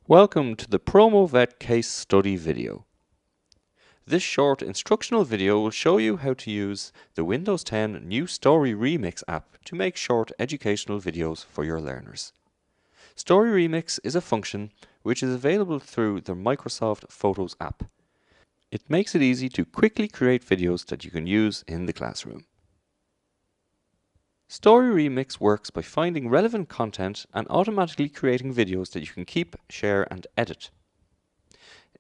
Welcome to the PROMOVET case study video. This short instructional video will show you how to use the Windows 10 New Story Remix app to make short educational videos for your learners. Story Remix is a function which is available through the Microsoft Photos app. It makes it easy to quickly create videos that you can use in the classroom. Story Remix works by finding relevant content and automatically creating videos that you can keep, share and edit.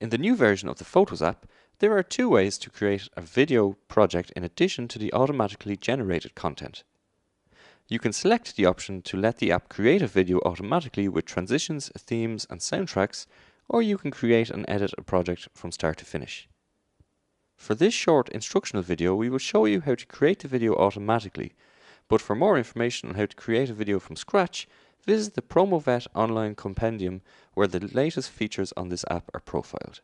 In the new version of the Photos app, there are two ways to create a video project in addition to the automatically generated content. You can select the option to let the app create a video automatically with transitions, themes and soundtracks, or you can create and edit a project from start to finish. For this short instructional video, we will show you how to create the video automatically. But for more information on how to create a video from scratch, visit the PROMOVET online compendium where the latest features on this app are profiled.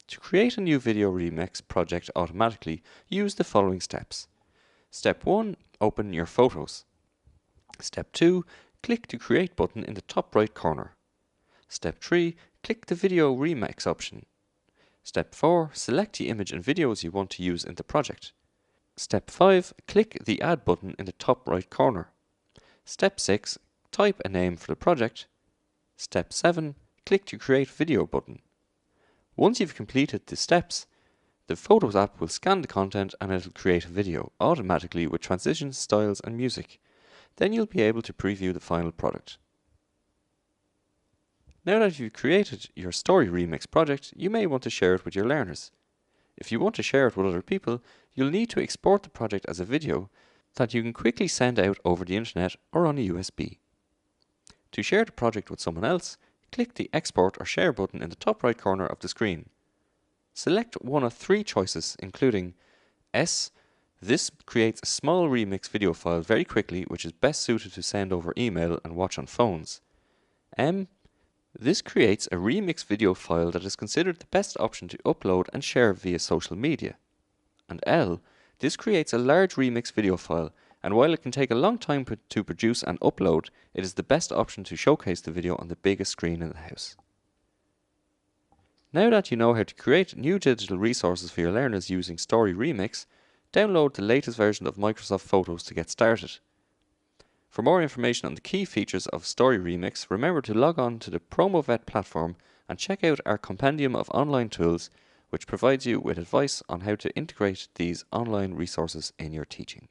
To create a new video remix project automatically, use the following steps. Step 1. Open your photos. Step 2. Click the Create button in the top right corner. Step 3. Click the Video Remix option. Step 4. Select the image and videos you want to use in the project. Step 5. Click the Add button in the top right corner. Step 6. Type a name for the project. Step 7. Click the Create Video button. Once you've completed the steps, the Photos app will scan the content and it'll create a video automatically with transitions, styles and music. Then you'll be able to preview the final product. Now that you've created your Story Remix project, you may want to share it with your learners. If you want to share it with other people, you'll need to export the project as a video that you can quickly send out over the internet or on a USB. To share the project with someone else, click the Export or Share button in the top right corner of the screen. Select one of three choices, including S. This creates a small remix video file very quickly, which is best suited to send over email and watch on phones. M. This creates a remix video file that is considered the best option to upload and share via social media. And L. This creates a large remix video file, and while it can take a long time to produce and upload, it is the best option to showcase the video on the biggest screen in the house. Now that you know how to create new digital resources for your learners using Story Remix, download the latest version of Microsoft Photos to get started. For more information on the key features of Story Remix, remember to log on to the PROMOVET platform and check out our compendium of online tools, which provides you with advice on how to integrate these online resources in your teaching.